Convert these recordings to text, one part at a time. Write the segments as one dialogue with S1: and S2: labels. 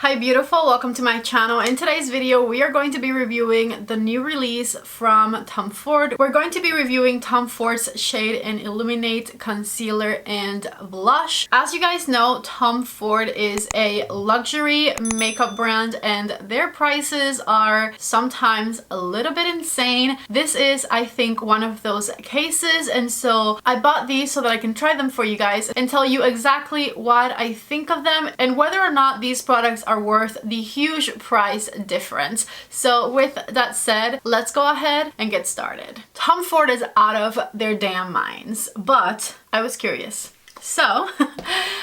S1: Hi beautiful, welcome to my channel. In today's video we are going to be reviewing the new release from Tom Ford. We're going to be reviewing Tom Ford's shade in Illuminate Concealer and Blush. As you guys know, Tom Ford is a luxury makeup brand and their prices are sometimes a little bit insane. This is, I think, one of those cases, and so I bought these so that I can try them for you guys and tell you exactly what I think of them and whether or not these products are worth the huge price difference. So with that said, let's go ahead and get started. Tom Ford is out of their damn minds, but I was curious. So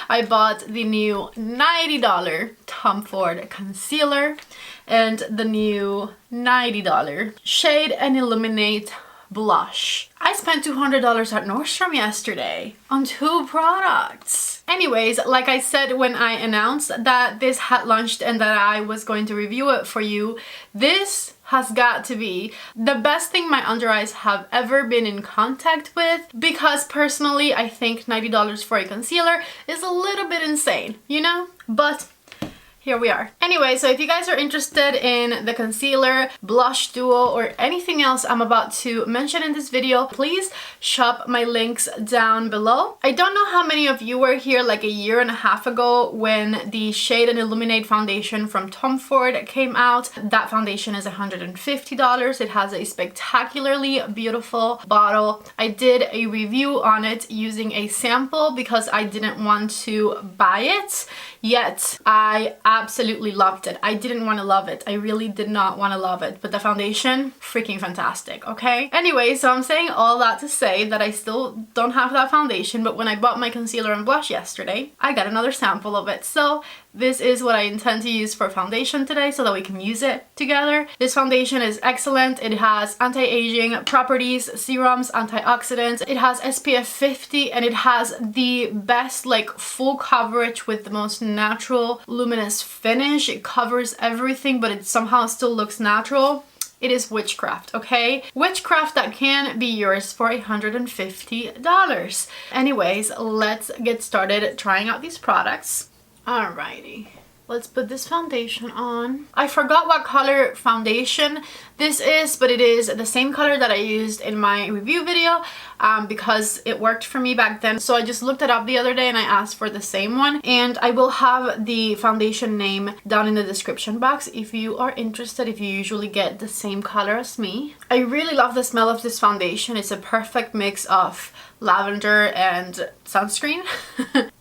S1: I bought the new $90 Tom Ford concealer and the new $90 Shade and Illuminate blush. I spent $200 at Nordstrom yesterday on two products. Anyways, like I said when I announced that this had launched and that I was going to review it for you, this has got to be the best thing my under eyes have ever been in contact with, because personally I think $90 for a concealer is a little bit insane, you know? But here we are. Anyway, so if you guys are interested in the concealer, blush duo, or anything else I'm about to mention in this video, please shop my links down below. I don't know how many of you were here like a year and a half ago when the Shade and Illuminate foundation from Tom Ford came out. That foundation is $150. It has a spectacularly beautiful bottle. I did a review on it using a sample because I didn't want to buy it, yet I absolutely loved it. I didn't want to love it. I really did not want to love it, but the foundation, freaking fantastic, okay? Anyway, so I'm saying all that to say that I still don't have that foundation, but when I bought my concealer and blush yesterday, I got another sample of it. So this is what I intend to use for foundation today so that we can use it together. This foundation is excellent. It has anti-aging properties, serums, antioxidants. It has SPF 50 and it has the best like full coverage with the most natural luminous finish. It covers everything but it somehow still looks natural. It is witchcraft, okay? Witchcraft that can be yours for $150. Anyways, let's get started trying out these products. Alrighty, let's put this foundation on. I forgot what color foundation this is, but it is the same color that I used in my review video because it worked for me back then. So I just looked it up the other day and I asked for the same one, and I will have the foundation name down in the description box if you are interested, if you usually get the same color as me. I really love the smell of this foundation. It's a perfect mix of lavender and sunscreen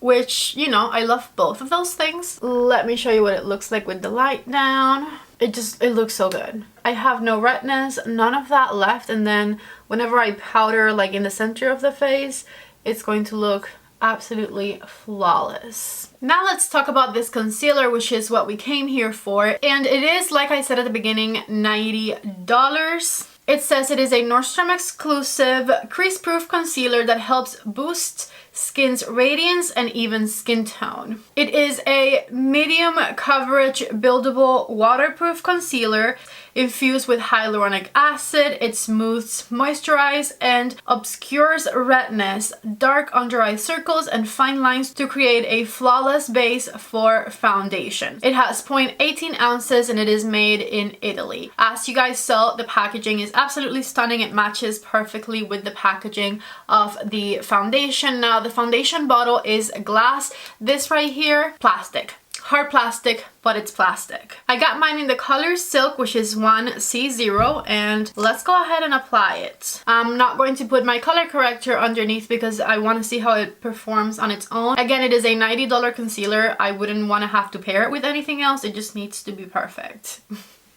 S1: which, you know, I love both of those things. Let me show you what it looks like with the light down. It looks so good. I have no redness, none of that left, and then whenever I powder like in the center of the face, it's going to look absolutely flawless. Now let's talk about this concealer, which is what we came here for, and it is, like I said at the beginning, $90. It says it is a Nordstrom exclusive crease-proof concealer that helps boost skin's radiance and even skin tone. It is a medium coverage buildable waterproof concealer infused with hyaluronic acid. It smooths, moisturizes, and obscures redness, dark under eye circles, and fine lines to create a flawless base for foundation. It has 0.18 ounces and it is made in Italy. As you guys saw, the packaging is absolutely stunning. It matches perfectly with the packaging of the foundation. Now, the foundation bottle is glass. This right here, plastic. Hard plastic, but it's plastic. I got mine in the color Silk, which is 1C0, and let's go ahead and apply it. I'm not going to put my color corrector underneath because I want to see how it performs on its own. Again, it is a $90 concealer. I wouldn't want to have to pair it with anything else. It just needs to be perfect.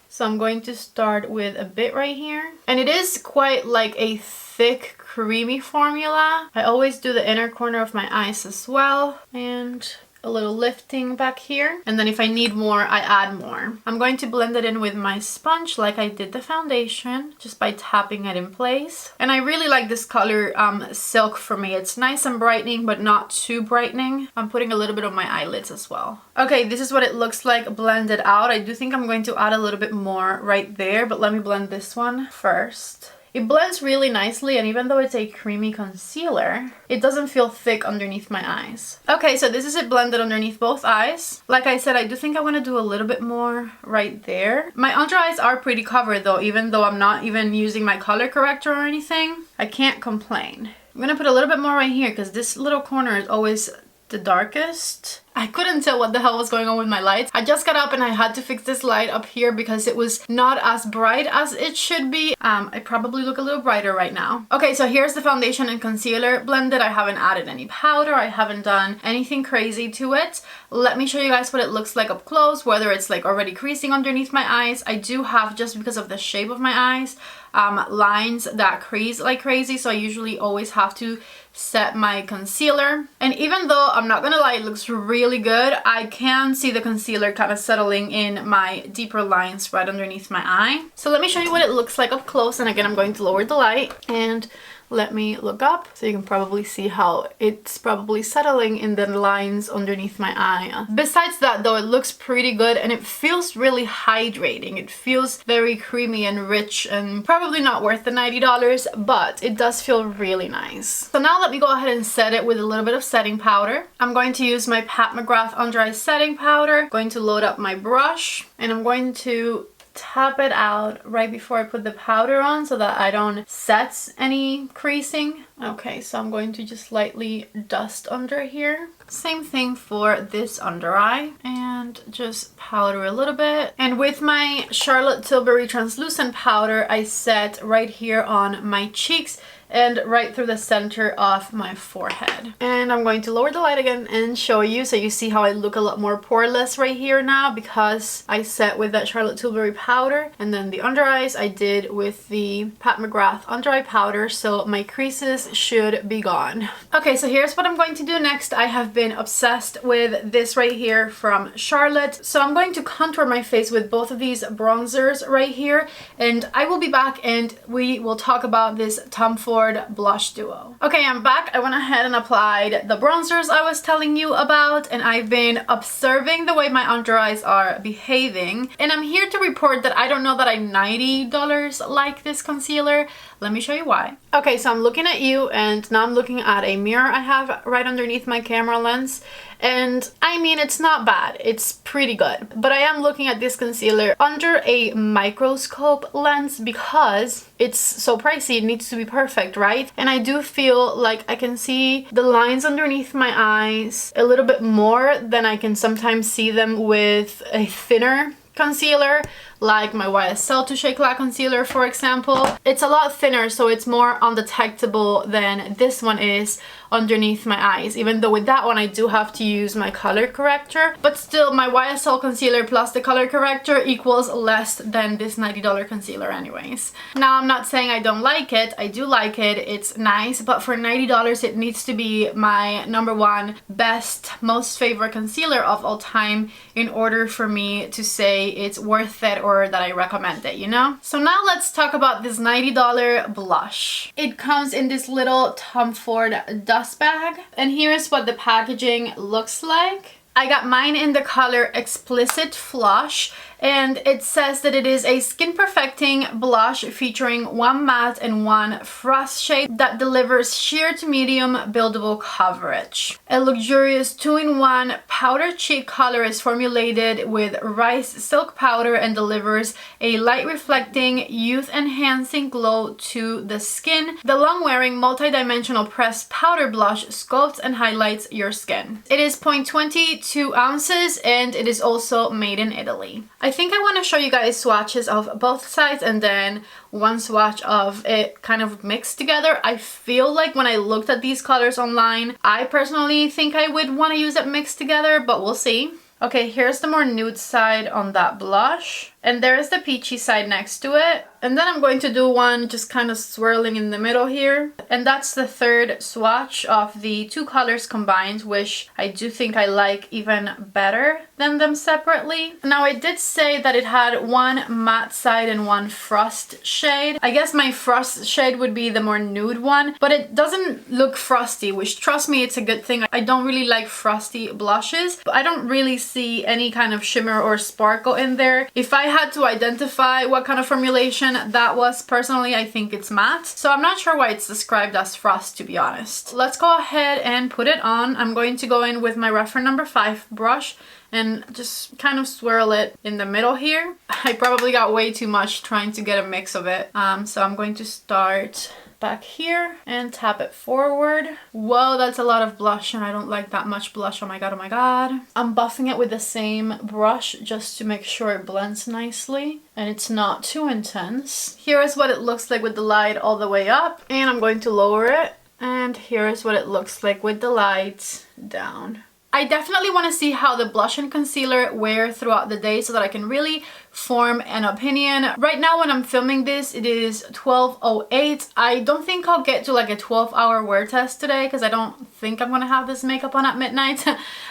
S1: So I'm going to start with a bit right here. And it is quite like a thick, creamy formula. I always do the inner corner of my eyes as well. And a little lifting back here, and then if I need more, I add more. I'm going to blend it in with my sponge like I did the foundation, just by tapping it in place. And I really like this color Silk for me. It's nice and brightening, but not too brightening. I'm putting a little bit on my eyelids as well. Okay, this is what it looks like blended out. I do think I'm going to add a little bit more right there, but let me blend this one first. It blends really nicely, and even though it's a creamy concealer, it doesn't feel thick underneath my eyes. Okay, so this is it blended underneath both eyes. Like I said, I do think I want to do a little bit more right there. My under eyes are pretty covered though, even though I'm not even using my color corrector or anything. I can't complain. I'm gonna put a little bit more right here because this little corner is always the darkest. I couldn't tell what the hell was going on with my lights. I just got up and I had to fix this light up here because it was not as bright as it should be. I probably look a little brighter right now. Okay, so here's the foundation and concealer blended. I haven't added any powder. I haven't done anything crazy to it. Let me show you guys what it looks like up close, whether it's like already creasing underneath my eyes. I do have, just because of the shape of my eyes, lines that crease like crazy, so I usually always have to set my concealer. And even though I'm not gonna lie, it looks really good, I can see the concealer kind of settling in my deeper lines right underneath my eye. So let me show you what it looks like up close, and again I'm going to lower the light and let me look up so you can probably see how it's probably settling in the lines underneath my eye. Besides that though, it looks pretty good and it feels really hydrating. It feels very creamy and rich and probably not worth the $90, but it does feel really nice. So now let me go ahead and set it with a little bit of setting powder. I'm going to use my Mcgrath Under Eye Setting Powder. I'm going to load up my brush and I'm going to tap it out right before I put the powder on so that I don't set any creasing. Okay, so I'm going to just lightly dust under here. Same thing for this under eye, and just powder a little bit. And with my Charlotte Tilbury translucent powder, I set right here on my cheeks and right through the center of my forehead. And I'm going to lower the light again and show you, so you see how I look a lot more poreless right here now because I set with that Charlotte Tilbury powder. And then the under eyes I did with the Pat McGrath under eye powder, so my creases should be gone. Okay, so here's what I'm going to do next. I have been obsessed with this right here from Charlotte. So I'm going to contour my face with both of these bronzers right here, and I will be back and we will talk about this Tom Ford blush duo. Okay, I'm back. I went ahead and applied the bronzers I was telling you about, and I've been observing the way my under eyes are behaving, and I'm here to report that I don't know that I $90 like this concealer. Let me show you why. Okay, so I'm looking at you and now I'm looking at a mirror I have right underneath my camera lens, and I mean, it's not bad, it's pretty good, but I am looking at this concealer under a microscope lens because it's so pricey. It needs to be perfect, right? And I do feel like I can see the lines underneath my eyes a little bit more than I can sometimes see them with a thinner concealer, like my YSL Touche concealer, for example. It's a lot thinner, so it's more undetectable than this one is underneath my eyes, even though with that one I do have to use my color corrector, but still my YSL concealer plus the color corrector equals less than this $90 concealer anyways. Now, I'm not saying I don't like it. I do like it. It's nice, but for $90 it needs to be my #1 best, most favorite concealer of all time in order for me to say it's worth it or that I recommend it, you know? So now let's talk about this $90 blush. It comes in this little Tom Ford dust bag, and here's what the packaging looks like. I got mine in the color Explicit Flush, and it says that it is a skin perfecting blush featuring 1 matte and 1 frost shade that delivers sheer to medium buildable coverage. A luxurious 2-in-1 powder cheek color is formulated with rice silk powder and delivers a light reflecting, youth enhancing glow to the skin. The long wearing multi-dimensional pressed powder blush sculpts and highlights your skin. It is 0.22 ounces and it is also made in Italy. I think I want to show you guys swatches of both sides and then one swatch of it kind of mixed together. I feel like when I looked at these colors online, I personally think I would want to use it mixed together, but we'll see. Okay, here's the more nude side on that blush, and there's the peachy side next to it. And then I'm going to do one just kind of swirling in the middle here. And that's the third swatch of the two colors combined, which I do think I like even better than them separately. Now, it did say that it had 1 matte side and 1 frost shade. I guess my frost shade would be the more nude one, but it doesn't look frosty, which, trust me, it's a good thing. I don't really like frosty blushes, but I don't really see any kind of shimmer or sparkle in there. If I had to identify what kind of formulation that was. Personally, I think it's matte, so I'm not sure why it's described as frost, to be honest. Let's go ahead and put it on. I'm going to go in with my reference number 5 brush and just kind of swirl it in the middle here. I probably got way too much trying to get a mix of it. So I'm going to start back here and tap it forward. Whoa, that's a lot of blush and I don't like that much blush. Oh my god, oh my god. I'm buffing it with the same brush just to make sure it blends nicely and it's not too intense. Here is what it looks like with the light all the way up, and I'm going to lower it. And here is what it looks like with the light down. I definitely want to see how the blush and concealer wear throughout the day so that I can really form an opinion. Right now when I'm filming this, it is 12:08. I don't think I'll get to like a 12-hour wear test today because I don't think I'm gonna have this makeup on at midnight.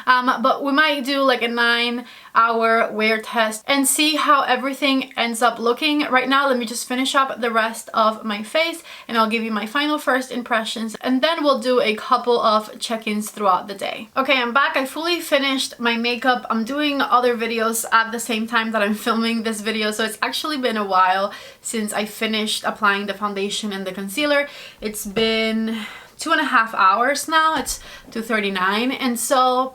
S1: But we might do like a 9-hour wear test and see how everything ends up looking. Right now, let me just finish up the rest of my face and I'll give you my final first impressions, and then we'll do a couple of check-ins throughout the day. Okay, I'm back. I fully finished my makeup. I'm doing other videos at the same time that I'm filming this video, so it's actually been a while since I finished applying the foundation and the concealer. It's been 2.5 hours now. It's 2:39, and so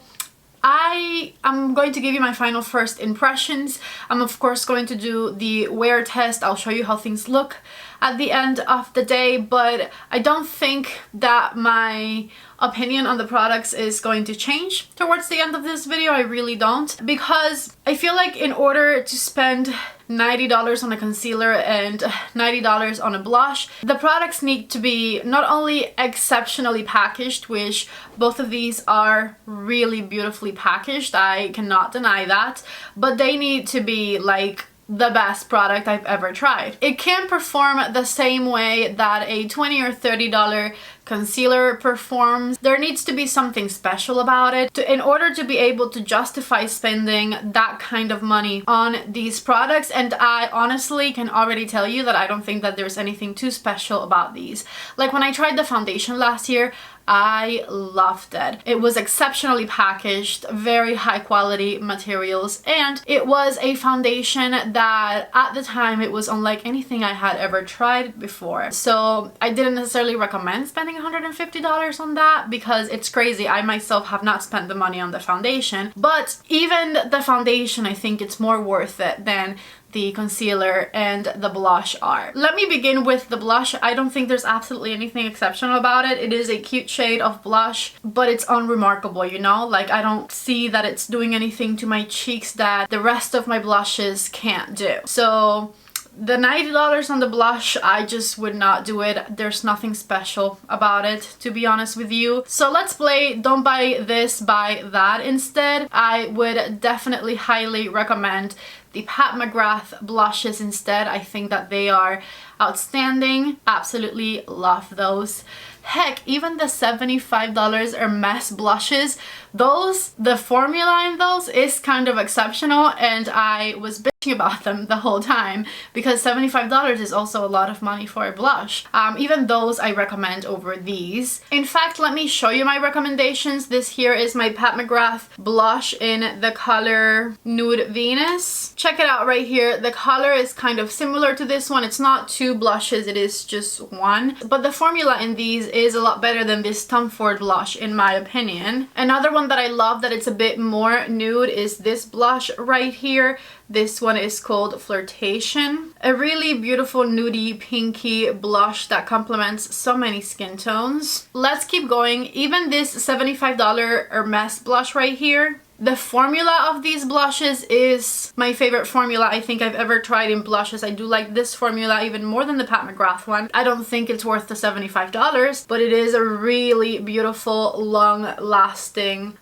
S1: I'm going to give you my final first impressions. I'm of course going to do the wear test. I'll show you how things look at the end of the day, but I don't think that my opinion on the products is going to change towards the end of this video. I really don't, because I feel like in order to spend $90 on a concealer and $90 on a blush, the products need to be not only exceptionally packaged, which both of these are really beautifully packaged, I cannot deny that, but they need to be like the best product I've ever tried. It can't perform the same way that a $20 or $30 concealer performs. There needs to be something special about it in order to be able to justify spending that kind of money on these products, and I honestly can already tell you that I don't think that there's anything too special about these. Like when I tried the foundation last year, I loved it. It was exceptionally packaged, very high quality materials, and it was a foundation that at the time it was unlike anything I had ever tried before. So I didn't necessarily recommend spending $150 on that because it's crazy. I myself have not spent the money on the foundation, but even the foundation, I think it's more worth it than the concealer and the blush are. Let me begin with the blush. I don't think there's absolutely anything exceptional about it. It is a cute shade of blush, but it's unremarkable, you know? Like, I don't see that it's doing anything to my cheeks that the rest of my blushes can't do. So the $90 on the blush, I just would not do it. There's nothing special about it, to be honest with you. So let's play don't buy this, buy that instead. I would definitely highly recommend the Pat McGrath blushes instead. I think that they are outstanding. Absolutely love those. Heck, even the $75 Hermes blushes, those, the formula in those is kind of exceptional, and I was bitching about them the whole time because $75 is also a lot of money for a blush. Even those I recommend over these. In fact, let me show you my recommendations. This here is my Pat McGrath blush in the color Nude Venus. Check it out right here. The color is kind of similar to this one. It's not 2 blushes, it is just 1. But the formula in these is a lot better than this Tom Ford blush in my opinion. Another one that I love that it's a bit more nude is this blush right here. This one is called Flirtation. A really beautiful nudie pinky blush that complements so many skin tones. Let's keep going. Even this $75 Hermes blush right here, the formula of these blushes is my favorite formula I think I've ever tried in blushes. I do like this formula even more than the Pat McGrath one. I don't think it's worth the $75, but it is a really beautiful, long-lasting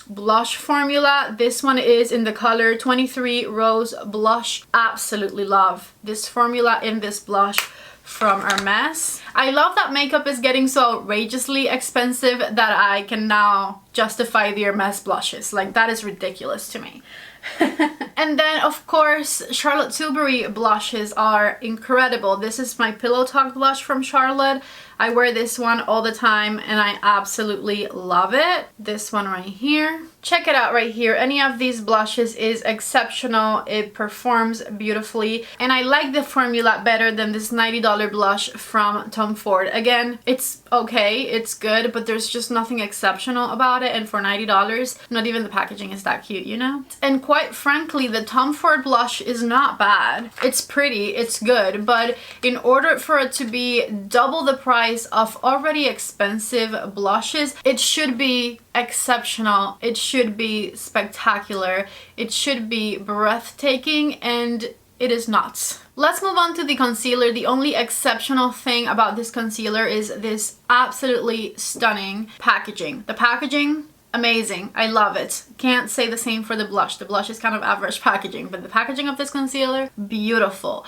S1: blush formula. This one is in the color 23 Rose Blush. Absolutely love this formula in this blush from Hermes. I love that makeup is getting so outrageously expensive that I can now justify the Hermes blushes. Like, that is ridiculous to me. And then of course Charlotte Tilbury blushes are incredible. This is my Pillow Talk blush from Charlotte. I wear this one all the time and I absolutely love it. This one right here. Check it out right here. Any of these blushes is exceptional. It performs beautifully. And I like the formula better than this $90 blush from Tom Ford. Again, it's okay, it's good, but there's just nothing exceptional about it. And for $90, not even the packaging is that cute, you know? And quite frankly, the Tom Ford blush is not bad. It's pretty, it's good, but in order for it to be double the price of already expensive blushes, it should be exceptional, it should be spectacular, it should be breathtaking, and it is not. Let's move on to the concealer. The only exceptional thing about this concealer is this absolutely stunning packaging. The packaging, amazing. I love it. Can't say the same for the blush. The blush is kind of average packaging, but the packaging of this concealer, beautiful.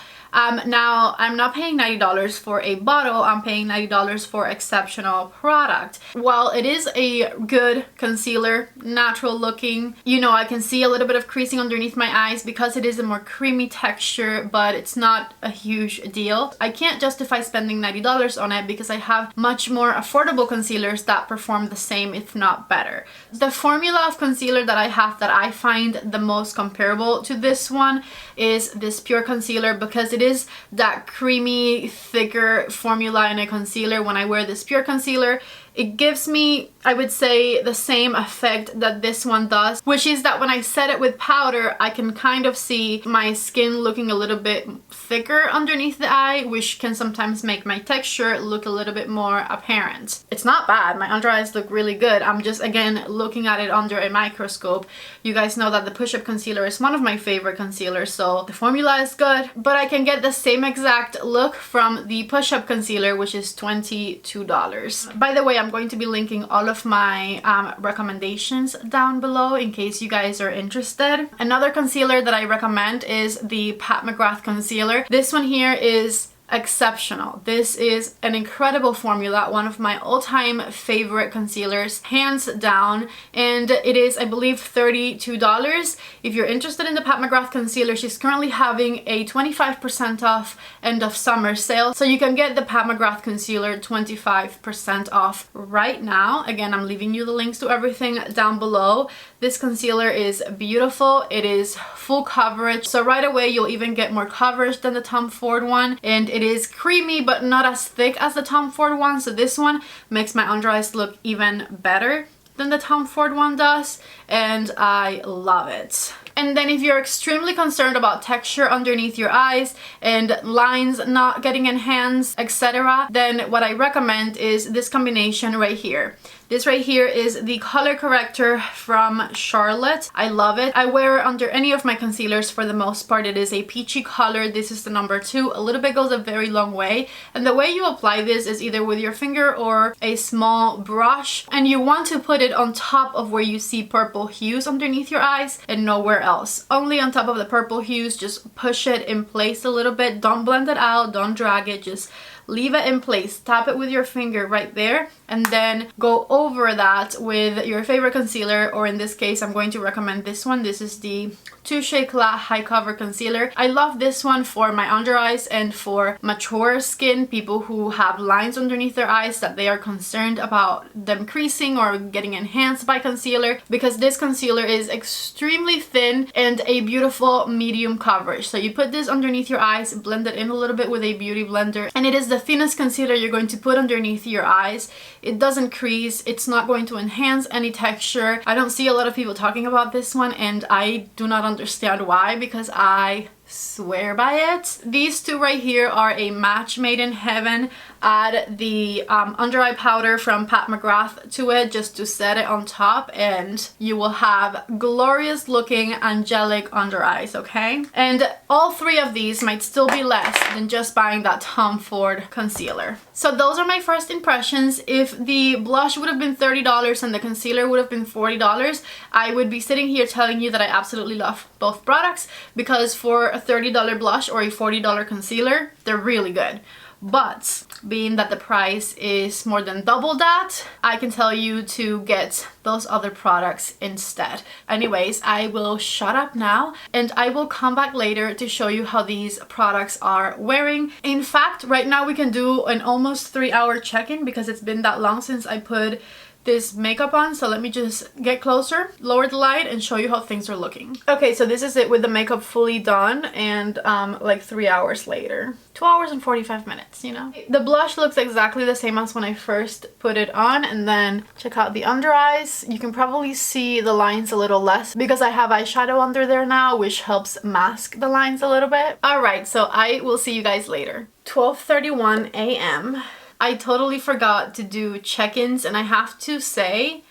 S1: Now, I'm not paying $90 for a bottle, I'm paying $90 for exceptional product. While it is a good concealer, natural looking, you know, I can see a little bit of creasing underneath my eyes because it is a more creamy texture, but it's not a huge deal. I can't justify spending $90 on it because I have much more affordable concealers that perform the same, if not better. The formula of concealer that I have that I find the most comparable to this one is this Pure Concealer, because it is that creamy, thicker formula in a concealer. When I wear this Pure Concealer, it gives me, I would say, the same effect that this one does, which is that when I set it with powder, I can kind of see my skin looking a little bit thicker underneath the eye, which can sometimes make my texture look a little bit more apparent. It's not bad. My under eyes look really good. I'm just, again, looking at it under a microscope. You guys know that the Push Up Concealer is one of my favorite concealers, so the formula is good, but I can get the same exact look from the Push Up Concealer, which is $22. By the way, I'm going to be linking all of my recommendations down below in case you guys are interested. Another concealer that I recommend is the Pat McGrath Concealer. This one here is exceptional. This is an incredible formula, one of my all-time favorite concealers, hands down, and it is, I believe, $32. If you're interested in the Pat McGrath concealer, she's currently having a 25% off end of summer sale, so you can get the Pat McGrath concealer 25% off right now. Again, I'm leaving you the links to everything down below. This concealer is beautiful. It is full coverage, so right away you'll even get more coverage than the Tom Ford one, and it is creamy but not as thick as the Tom Ford one, so this one makes my under eyes look even better than the Tom Ford one does, and I love it. And then if you're extremely concerned about texture underneath your eyes and lines not getting enhanced, etc., then what I recommend is this combination right here. This right here is the color corrector from Charlotte. I love it. I wear it under any of my concealers for the most part. It is a peachy color. This is the number 2. A little bit goes a very long way. And the way you apply this is either with your finger or a small brush. And you want to put it on top of where you see purple hues underneath your eyes and nowhere else. Only on top of the purple hues. Just push it in place a little bit. Don't blend it out. Don't drag it. Just leave it in place. Tap it with your finger right there, and then go over that with your favorite concealer, or in this case I'm going to recommend this one. This is the Touche High Cover Concealer. I love this one for my under eyes and for mature skin, people who have lines underneath their eyes that they are concerned about them creasing or getting enhanced by concealer, because this concealer is extremely thin and a beautiful medium coverage. So you put this underneath your eyes, blend it in a little bit with a beauty blender, and it is the thinnest concealer you're going to put underneath your eyes. It doesn't crease, it's not going to enhance any texture. I don't see a lot of people talking about this one, and I do not understand why, because I swear by it. These two right here are a match made in heaven. Add the under eye powder from Pat McGrath to it just to set it on top, and you will have glorious looking angelic under eyes, okay? And all 3 of these might still be less than just buying that Tom Ford concealer. So those are my first impressions. If the blush would have been $30 and the concealer would have been $40, I would be sitting here telling you that I absolutely love both products, because for a $30 blush or a $40 concealer, they're really good. but being that the price is more than double that, I can tell you to get those other products instead. Anyways, I will shut up now and I will come back later to show you how these products are wearing. In fact, right now we can do an almost 3-hour check-in because it's been that long since I put this makeup on. So let me just get closer, lower the light, and show you how things are looking. Okay, so this is it with the makeup fully done, and like 3 hours later. 2 hours and 45 minutes, you know? The blush looks exactly the same as when I first put it on, and then check out the under eyes. You can probably see the lines a little less because I have eyeshadow under there now, which helps mask the lines a little bit. Alright, so I will see you guys later. 12:31 a.m. I totally forgot to do check-ins, and I have to say,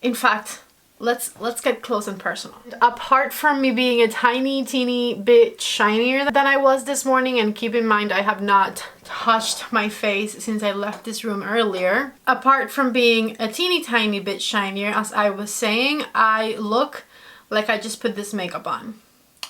S1: in fact, let's get close and personal. Apart from me being a tiny teeny bit shinier than I was this morning, and keep in mind I have not touched my face since I left this room earlier. Apart from being a teeny tiny bit shinier, as I was saying, I look like I just put this makeup on,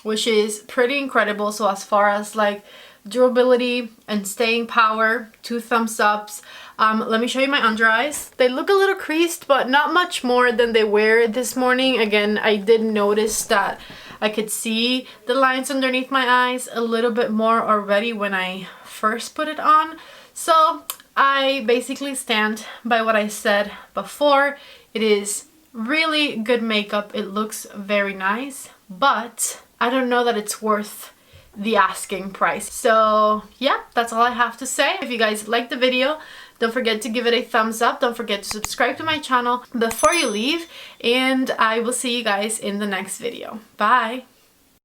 S1: which is pretty incredible. So as far as like durability and staying power, 2 thumbs ups. Let me show you my under eyes. They look a little creased, but not much more than they were this morning. Again, I did notice that I could see the lines underneath my eyes a little bit more already when I first put it on. So I basically stand by what I said before. It is really good makeup. It looks very nice, but I don't know that it's worth the asking price. So yeah, that's all I have to say. If you guys liked the video, don't forget to give it a thumbs up. Don't forget to subscribe to my channel before you leave, and I will see you guys in the next video. Bye!